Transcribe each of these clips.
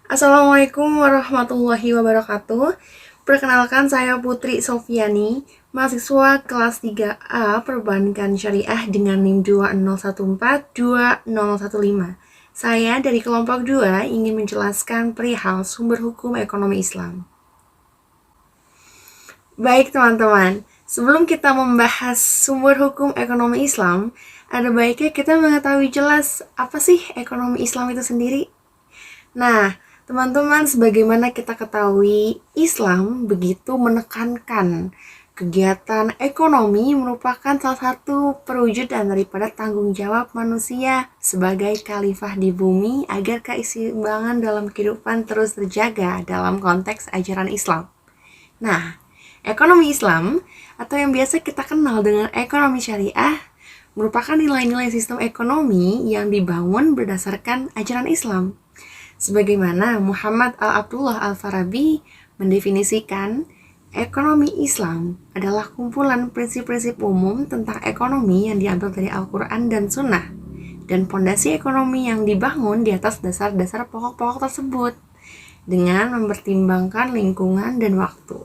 Assalamualaikum warahmatullahi wabarakatuh. Perkenalkan saya Putri Sofiani, mahasiswa kelas 3A Perbankan Syariah dengan NIM 201420015. Saya dari kelompok 2 ingin menjelaskan perihal sumber hukum ekonomi Islam. Baik teman-teman, sebelum kita membahas sumber hukum ekonomi Islam, ada baiknya kita mengetahui jelas apa sih ekonomi Islam itu sendiri. Nah, teman-teman, sebagaimana kita ketahui, Islam begitu menekankan kegiatan ekonomi merupakan salah satu perwujudan daripada tanggung jawab manusia sebagai khalifah di bumi agar keseimbangan dalam kehidupan terus terjaga dalam konteks ajaran Islam. Nah, ekonomi Islam atau yang biasa kita kenal dengan ekonomi syariah merupakan nilai-nilai sistem ekonomi yang dibangun berdasarkan ajaran Islam. Sebagaimana Muhammad Al-Abdullah Al-Farabi mendefinisikan, ekonomi Islam adalah kumpulan prinsip-prinsip umum tentang ekonomi yang diambil dari Al-Quran dan Sunnah, dan fondasi ekonomi yang dibangun di atas dasar-dasar pokok-pokok tersebut, dengan mempertimbangkan lingkungan dan waktu.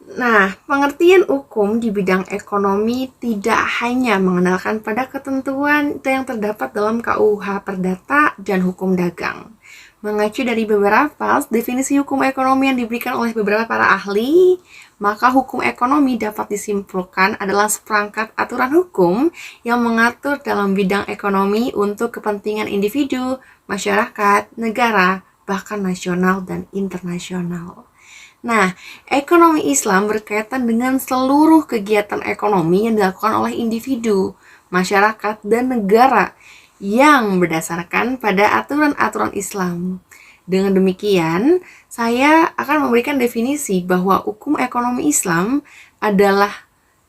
Nah, pengertian hukum di bidang ekonomi tidak hanya mengandalkan pada ketentuan yang terdapat dalam KUH Perdata dan Hukum Dagang. Mengacu dari beberapa definisi hukum ekonomi yang diberikan oleh beberapa para ahli, maka hukum ekonomi dapat disimpulkan adalah seperangkat aturan hukum yang mengatur dalam bidang ekonomi untuk kepentingan individu, masyarakat, negara, bahkan nasional dan internasional. Nah, ekonomi Islam berkaitan dengan seluruh kegiatan ekonomi yang dilakukan oleh individu, masyarakat, dan negara yang berdasarkan pada aturan-aturan Islam. Dengan demikian, saya akan memberikan definisi bahwa hukum ekonomi Islam adalah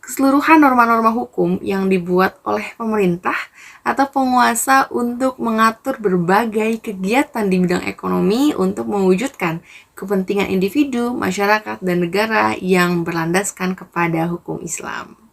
keseluruhan norma-norma hukum yang dibuat oleh pemerintah atau penguasa untuk mengatur berbagai kegiatan di bidang ekonomi untuk mewujudkan kepentingan individu, masyarakat, dan negara yang berlandaskan kepada hukum Islam.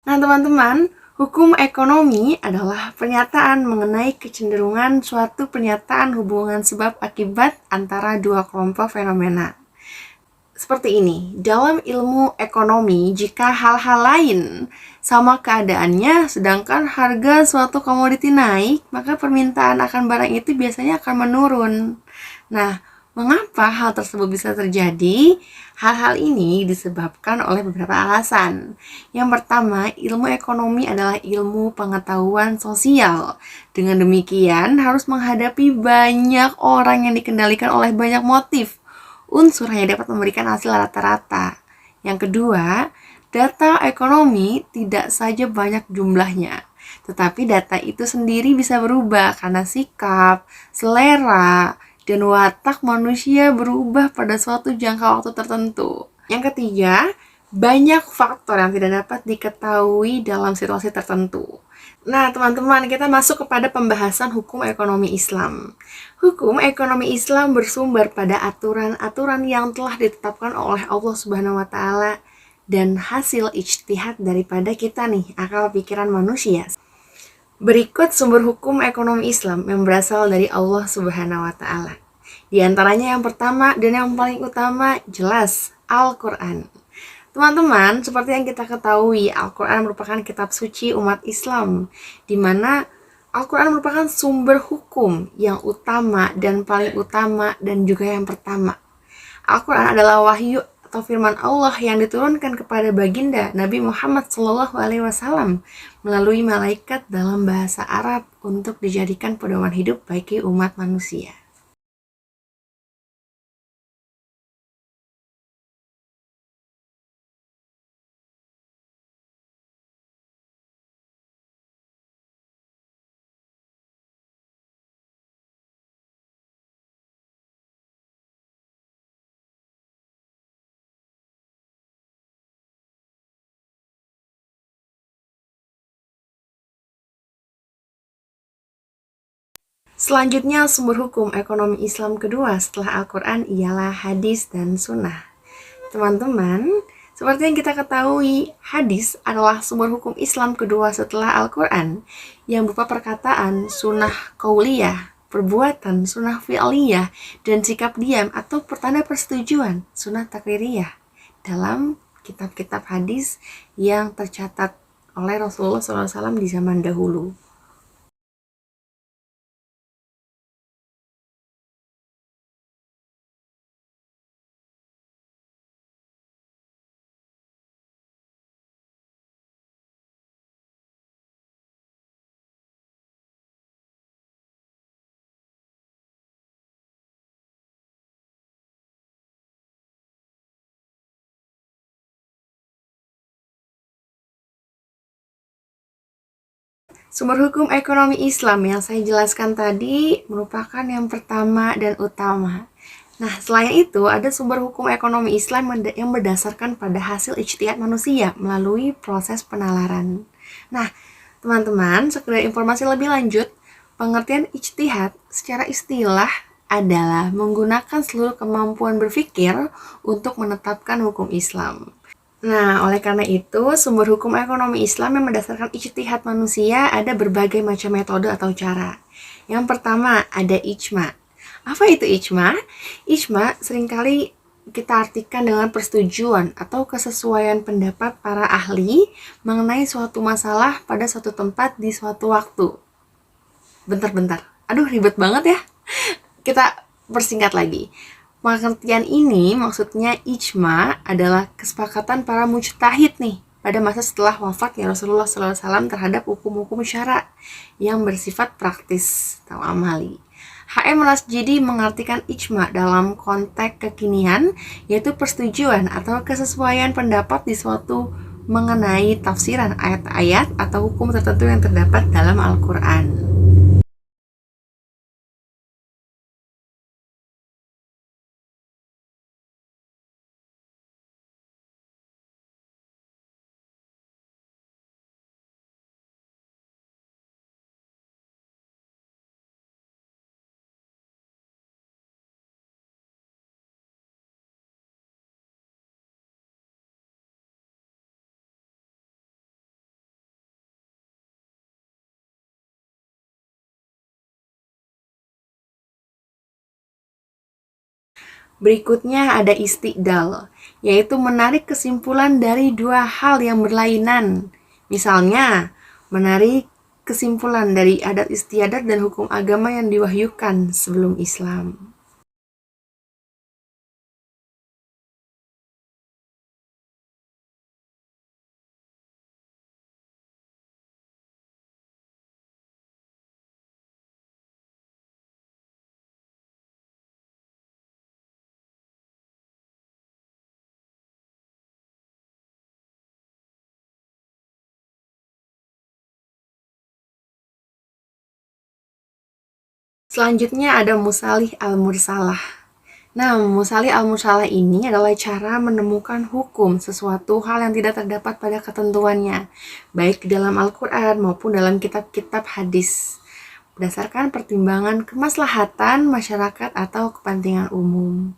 Nah, teman-teman, hukum ekonomi adalah pernyataan mengenai kecenderungan suatu pernyataan hubungan sebab akibat antara dua kelompok fenomena. Seperti ini, dalam ilmu ekonomi, jika hal-hal lain sama keadaannya, sedangkan harga suatu komoditi naik, maka permintaan akan barang itu biasanya akan menurun. Nah, mengapa hal tersebut bisa terjadi? Hal-hal ini disebabkan oleh beberapa alasan. Yang pertama, ilmu ekonomi adalah ilmu pengetahuan sosial. Dengan demikian, harus menghadapi banyak orang yang dikendalikan oleh banyak motif. Unsur hanya dapat memberikan hasil rata-rata. Yang kedua, data ekonomi tidak saja banyak jumlahnya, tetapi data itu sendiri bisa berubah karena sikap, selera, dan watak manusia berubah pada suatu jangka waktu tertentu. Yang ketiga, banyak faktor yang tidak dapat diketahui dalam situasi tertentu. Nah, teman-teman, kita masuk kepada pembahasan hukum ekonomi Islam. Hukum ekonomi Islam bersumber pada aturan-aturan yang telah ditetapkan oleh Allah Subhanahu wa taala dan hasil ijtihad daripada kita nih, akal pikiran manusia. Berikut sumber hukum ekonomi Islam yang berasal dari Allah Subhanahu wa taala. Di antaranya yang pertama dan yang paling utama jelas Al-Qur'an. Teman-teman, seperti yang kita ketahui, Al-Qur'an merupakan kitab suci umat Islam, di mana Al-Qur'an merupakan sumber hukum yang utama dan paling utama dan juga yang pertama. Al-Qur'an adalah wahyu atau firman Allah yang diturunkan kepada baginda Nabi Muhammad SAW melalui malaikat dalam bahasa Arab untuk dijadikan pedoman hidup bagi umat manusia. Selanjutnya, sumber hukum ekonomi Islam kedua setelah Al-Quran ialah hadis dan sunnah. Teman-teman, seperti yang kita ketahui, hadis adalah sumber hukum Islam kedua setelah Al-Quran yang berupa perkataan sunnah qauliyah, perbuatan sunnah fi'liyah, dan sikap diam atau pertanda persetujuan sunnah takririyah dalam kitab-kitab hadis yang tercatat oleh Rasulullah SAW di zaman dahulu. Sumber hukum ekonomi Islam yang saya jelaskan tadi merupakan yang pertama dan utama. Nah, selain itu ada sumber hukum ekonomi Islam yang berdasarkan pada hasil ijtihad manusia melalui proses penalaran. Nah, teman-teman, sekedar informasi lebih lanjut, pengertian ijtihad secara istilah adalah menggunakan seluruh kemampuan berpikir untuk menetapkan hukum Islam. Nah, oleh karena itu, sumber hukum ekonomi Islam yang berdasarkan ijtihad manusia ada berbagai macam metode atau cara. Yang pertama, ada ijma. Apa itu ijma? Ijma seringkali kita artikan dengan persetujuan atau kesesuaian pendapat para ahli mengenai suatu masalah pada suatu tempat di suatu waktu. Bentar-bentar. Aduh, ribet banget ya. Kita persingkat lagi. Pengertian ini maksudnya ijma adalah kesepakatan para mujtahid nih pada masa setelah wafatnya Rasulullah SAW terhadap hukum-hukum syara yang bersifat praktis atau amali. H.M. Rasjidi mengartikan ijma dalam konteks kekinian, yaitu persetujuan atau kesesuaian pendapat di suatu mengenai tafsiran ayat-ayat atau hukum tertentu yang terdapat dalam Al-Quran. Berikutnya ada istidlal, yaitu menarik kesimpulan dari dua hal yang berlainan. Misalnya, menarik kesimpulan dari adat istiadat dan hukum agama yang diwahyukan sebelum Islam. Selanjutnya ada musalih al-mursalah. Nah, musalih al-mursalah ini adalah cara menemukan hukum sesuatu hal yang tidak terdapat pada ketentuannya, baik di dalam Al-Quran maupun dalam kitab-kitab hadis, berdasarkan pertimbangan kemaslahatan masyarakat atau kepentingan umum.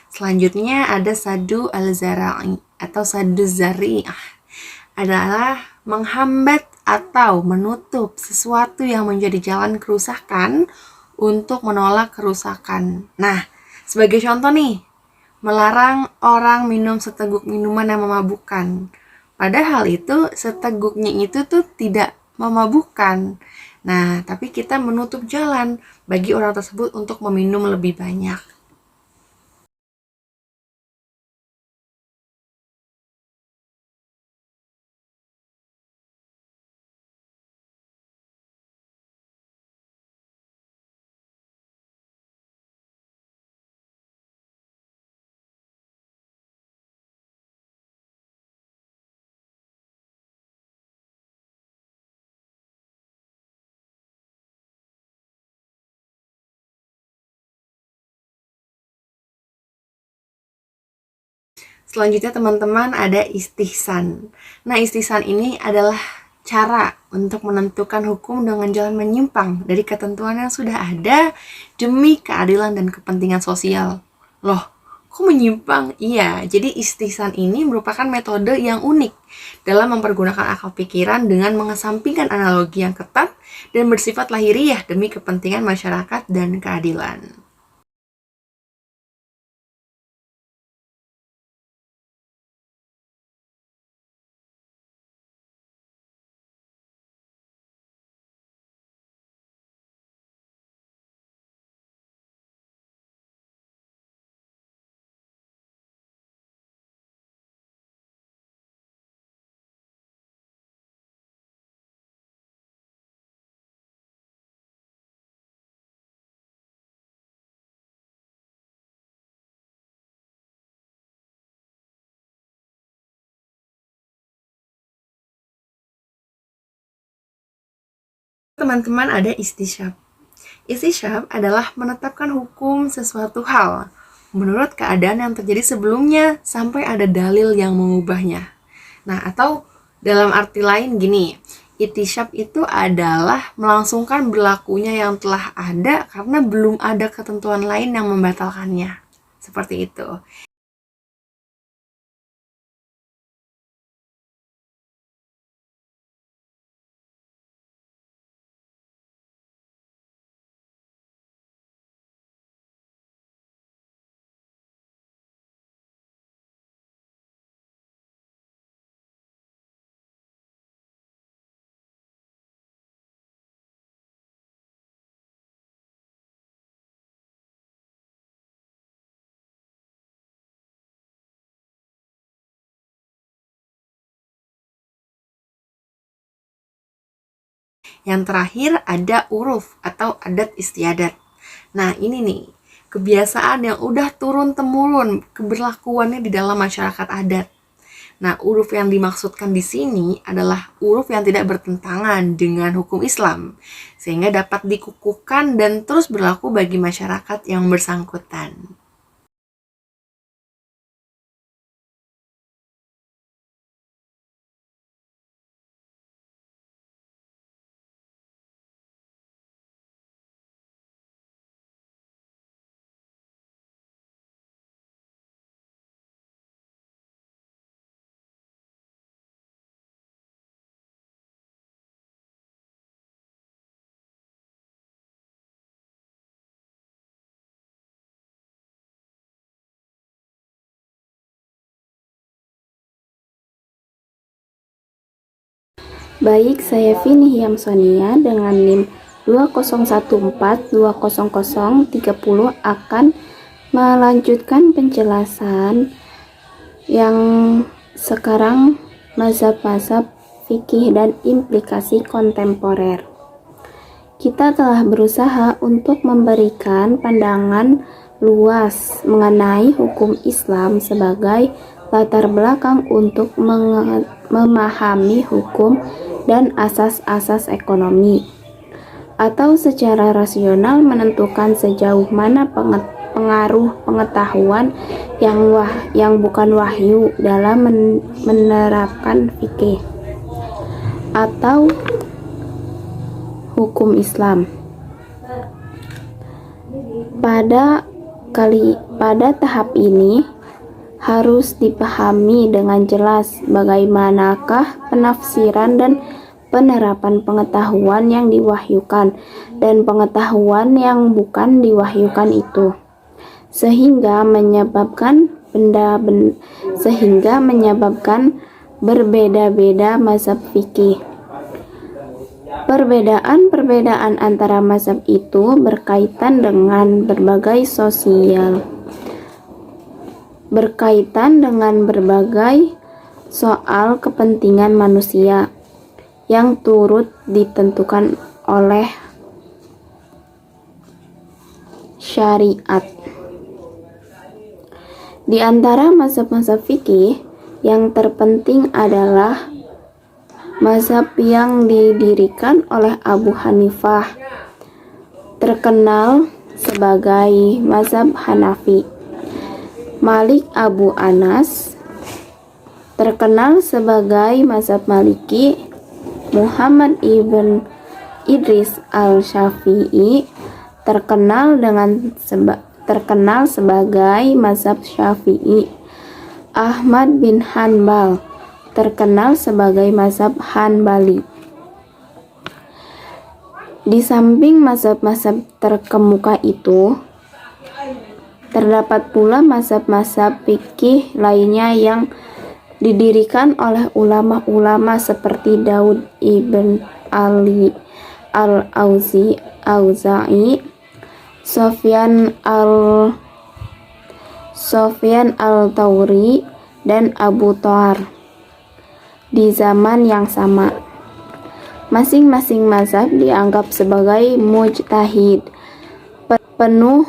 Selanjutnya ada sadu al-zara'i atau sadu zari'ah, adalah menghambat atau menutup sesuatu yang menjadi jalan kerusakan untuk menolak kerusakan. Nah, sebagai contoh nih, melarang orang minum seteguk minuman yang memabukkan. Padahal itu seteguknya itu tuh tidak memabukkan. Nah, tapi kita menutup jalan bagi orang tersebut untuk meminum lebih banyak. Selanjutnya teman-teman ada istihsan. Nah, istihsan ini adalah cara untuk menentukan hukum dengan jalan menyimpang dari ketentuan yang sudah ada demi keadilan dan kepentingan sosial. Loh, Kok menyimpang? Iya, jadi istihsan ini merupakan metode yang unik dalam mempergunakan akal pikiran dengan mengesampingkan analogi yang ketat dan bersifat lahiriah demi kepentingan masyarakat dan keadilan. Teman-teman, ada istisyab. Istisyab adalah menetapkan hukum sesuatu hal menurut keadaan yang terjadi sebelumnya sampai ada dalil yang mengubahnya. Nah, atau dalam arti lain gini, istisyab itu adalah melangsungkan berlakunya yang telah ada karena belum ada ketentuan lain yang membatalkannya. Seperti itu. Yang terakhir ada uruf atau adat istiadat. Nah, ini nih, kebiasaan yang udah turun-temurun keberlakuannya di dalam masyarakat adat. Nah, uruf yang dimaksudkan di sini adalah uruf yang tidak bertentangan dengan hukum Islam, sehingga dapat dikukuhkan dan terus berlaku bagi masyarakat yang bersangkutan. Baik, saya Vini Hyamsonia dengan NIM 2014200030 akan melanjutkan penjelasan yang sekarang mazhab-mazhab fikih dan implikasi kontemporer. Kita telah berusaha untuk memberikan pandangan luas mengenai hukum Islam sebagai latar belakang untuk memahami hukum dan asas-asas ekonomi, atau secara rasional menentukan sejauh mana pengaruh pengetahuan yang bukan wahyu dalam menerapkan fikih atau hukum Islam. Pada tahap ini harus dipahami dengan jelas bagaimanakah penafsiran dan penerapan pengetahuan yang diwahyukan dan pengetahuan yang bukan diwahyukan itu, sehingga menyebabkan berbeda-beda mazhab fikih. Perbedaan antara mazhab itu berkaitan dengan berbagai soal kepentingan manusia yang turut ditentukan oleh syariat. Di antara mazhab-mazhab fikih yang terpenting adalah mazhab yang didirikan oleh Abu Hanifah, terkenal sebagai mazhab Hanafi. Malik Abu Anas, terkenal sebagai mazhab Maliki. Muhammad ibn Idris al-Syafi'i, terkenal terkenal sebagai mazhab Syafi'i. Ahmad bin Hanbal terkenal sebagai mazhab Hanbali. Di samping mazhab-mazhab terkemuka itu, terdapat pula mazhab-mazhab fikih lainnya yang didirikan oleh ulama-ulama seperti Daud ibn Ali al-Auza'i, Sofyan al-Thawri, dan Abu Thawr di zaman yang sama. Masing-masing mazhab dianggap sebagai mujtahid penuh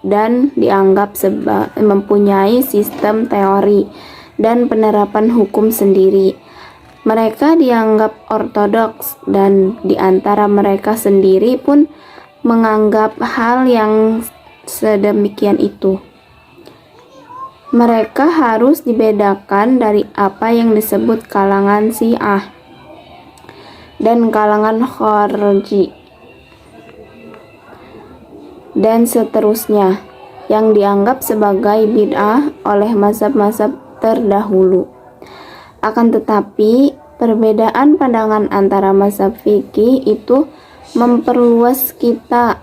dan dianggap mempunyai sistem teori dan penerapan hukum sendiri. Mereka dianggap ortodoks, dan di antara mereka sendiri pun menganggap hal yang sedemikian itu. Mereka harus dibedakan dari apa yang disebut kalangan Syiah dan kalangan Khawarij dan seterusnya, yang dianggap sebagai bid'ah oleh mazhab-mazhab terdahulu. Akan tetapi, perbedaan pandangan antara mazhab fikih itu memperluas kita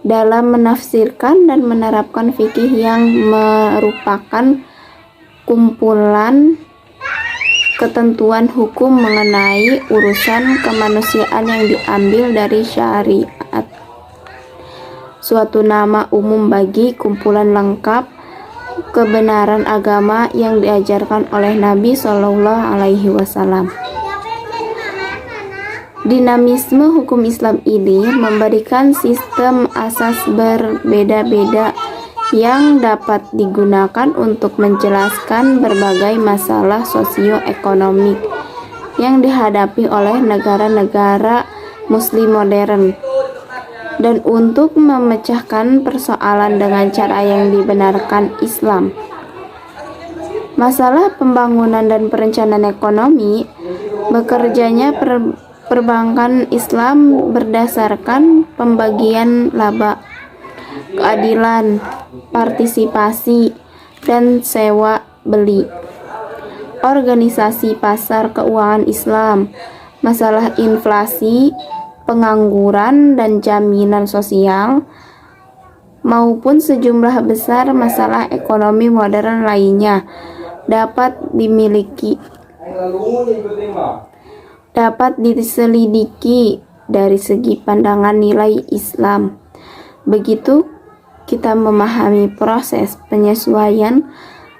dalam menafsirkan dan menerapkan fikih yang merupakan kumpulan ketentuan hukum mengenai urusan kemanusiaan yang diambil dari syariat. Suatu nama umum bagi kumpulan lengkap kebenaran agama yang diajarkan oleh Nabi Shallallahu Alaihi Wasallam. Dinamisme hukum Islam ini memberikan sistem asas berbeda-beda yang dapat digunakan untuk menjelaskan berbagai masalah sosioekonomik yang dihadapi oleh negara-negara Muslim modern, dan untuk memecahkan persoalan dengan cara yang dibenarkan Islam. Masalah pembangunan dan perencanaan ekonomi, bekerjanya perbankan Islam berdasarkan pembagian laba, keadilan, partisipasi, dan sewa beli. Organisasi pasar keuangan Islam, masalah inflasi, pengangguran, dan jaminan sosial, maupun sejumlah besar masalah ekonomi modern lainnya dapat diselidiki dari segi pandangan nilai Islam. Begitu kita memahami proses penyesuaian,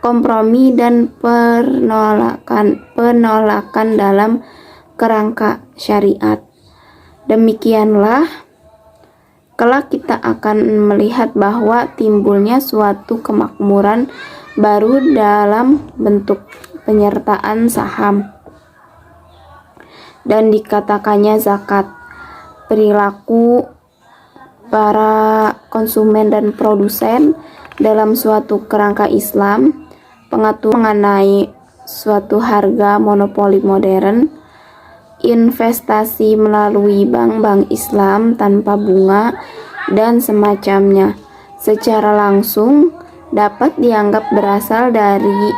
kompromi, dan penolakan dalam kerangka syariat. Demikianlah kelak kita akan melihat bahwa timbulnya suatu kemakmuran baru dalam bentuk penyertaan saham dan dikatakannya zakat. Perilaku para konsumen dan produsen dalam suatu kerangka Islam, pengaturan mengenai suatu harga monopoli modern, investasi melalui bank-bank Islam tanpa bunga, dan semacamnya, secara langsung dapat dianggap berasal dari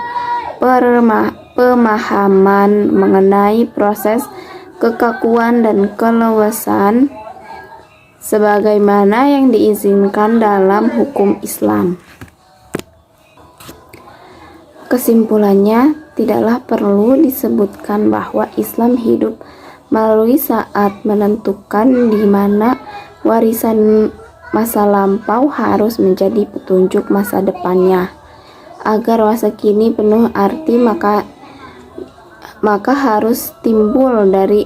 pemahaman mengenai proses kekakuan dan keleluasan sebagaimana yang diizinkan dalam hukum Islam. Kesimpulannya, tidaklah perlu disebutkan bahwa Islam hidup melalui saat menentukan di mana warisan masa lampau harus menjadi petunjuk masa depannya. Agar masa kini penuh arti, maka harus timbul dari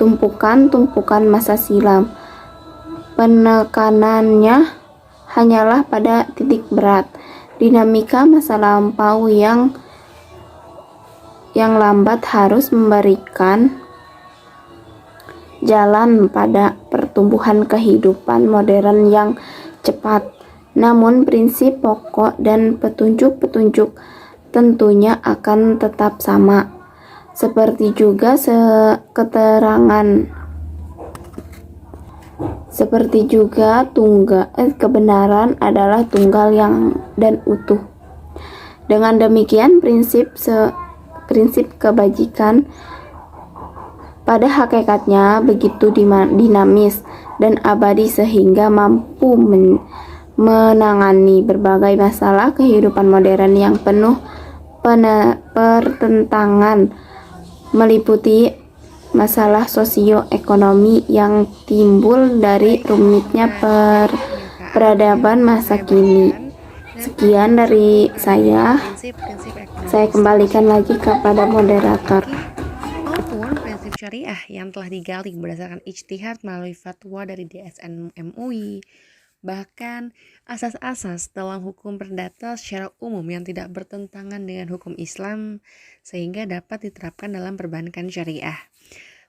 tumpukan-tumpukan masa silam. Penekanannya hanyalah pada titik berat, dinamika masa lampau yang lambat harus memberikan jalan pada pertumbuhan kehidupan modern yang cepat. Namun prinsip pokok dan petunjuk-petunjuk tentunya akan tetap sama. Seperti juga keterangan Seperti juga kebenaran adalah tunggal yang dan utuh. Dengan demikian prinsip kebajikan pada hakikatnya begitu dinamis dan abadi sehingga mampu menangani berbagai masalah kehidupan modern yang penuh pertentangan, meliputi masalah sosioekonomi yang timbul dari rumitnya peradaban masa kini. Sekian dari saya. Prinsip-prinsip ekonomi Saya kembalikan lagi kepada moderator. maupun prinsip syariah yang telah digali berdasarkan ijtihad melalui fatwa dari DSN MUI. Bahkan asas-asas dalam hukum perdata secara umum yang tidak bertentangan dengan hukum Islam sehingga dapat diterapkan dalam perbankan syariah.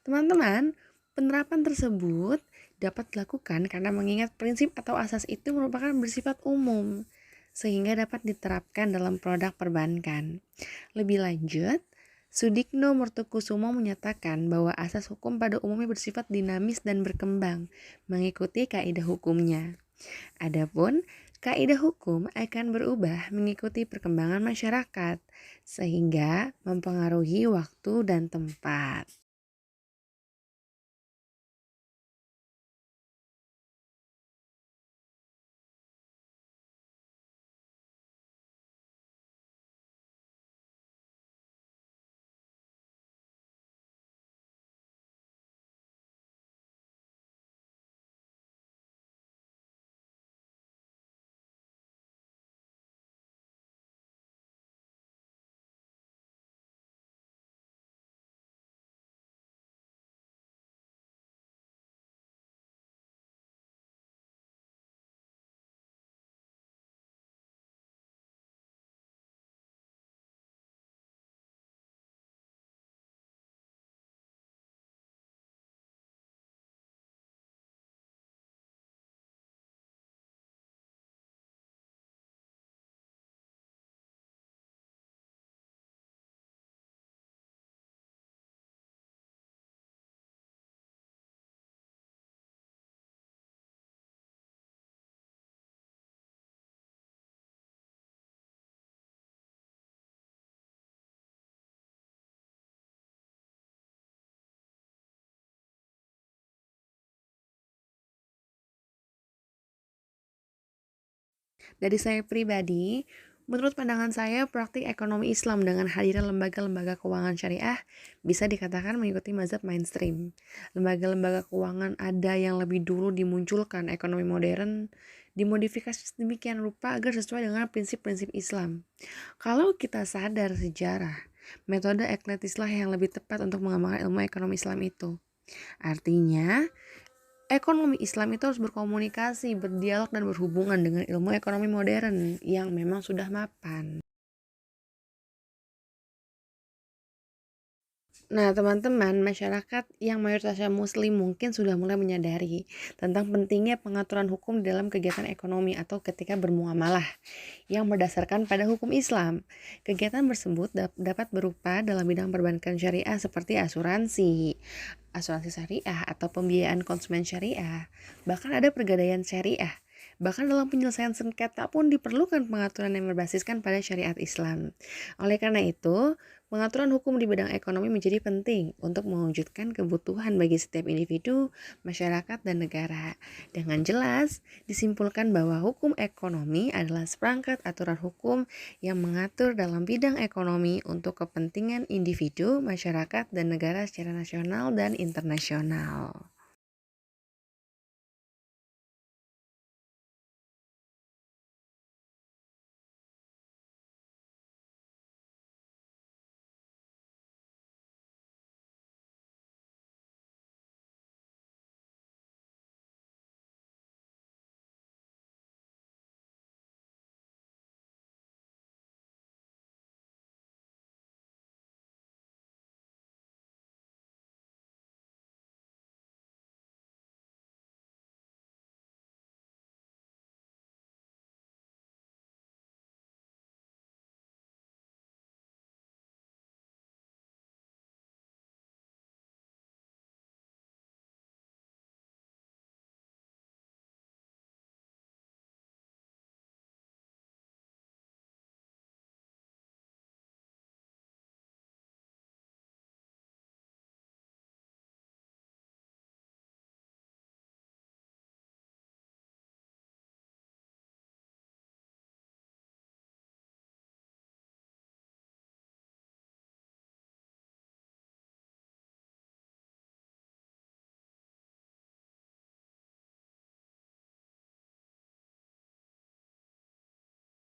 Teman-teman, penerapan tersebut dapat dilakukan karena mengingat prinsip atau asas itu merupakan bersifat umum sehingga dapat diterapkan dalam produk perbankan. Lebih lanjut, Sudikno Murtokusumo menyatakan bahwa asas hukum pada umumnya bersifat dinamis dan berkembang, mengikuti kaidah hukumnya. Adapun kaidah hukum akan berubah mengikuti perkembangan masyarakat, sehingga mempengaruhi waktu dan tempat. Dari saya pribadi, menurut pandangan saya, praktik ekonomi Islam dengan hadirnya lembaga-lembaga keuangan syariah bisa dikatakan mengikuti mazhab mainstream. Lembaga-lembaga keuangan ada yang lebih dulu dimunculkan ekonomi modern, dimodifikasi sedemikian rupa agar sesuai dengan prinsip-prinsip Islam. Kalau kita sadar sejarah, metode ekletislah yang lebih tepat untuk mengembangkan ilmu ekonomi Islam itu. Artinya, ekonomi Islam itu harus berkomunikasi, berdialog, dan berhubungan dengan ilmu ekonomi modern yang memang sudah mapan. Nah, teman-teman, masyarakat yang mayoritasnya muslim mungkin sudah mulai menyadari tentang pentingnya pengaturan hukum dalam kegiatan ekonomi atau ketika bermuamalah yang berdasarkan pada hukum Islam. Kegiatan tersebut dapat berupa dalam bidang perbankan syariah seperti asuransi syariah atau pembiayaan konsumen syariah. Bahkan ada pergadaian syariah. Bahkan dalam penyelesaian sengketa pun diperlukan pengaturan yang berbasiskan pada syariat Islam. Oleh karena itu, pengaturan hukum di bidang ekonomi menjadi penting untuk mewujudkan kebutuhan bagi setiap individu, masyarakat, dan negara. Dengan jelas, disimpulkan bahwa hukum ekonomi adalah seperangkat aturan hukum yang mengatur dalam bidang ekonomi untuk kepentingan individu, masyarakat, dan negara secara nasional dan internasional.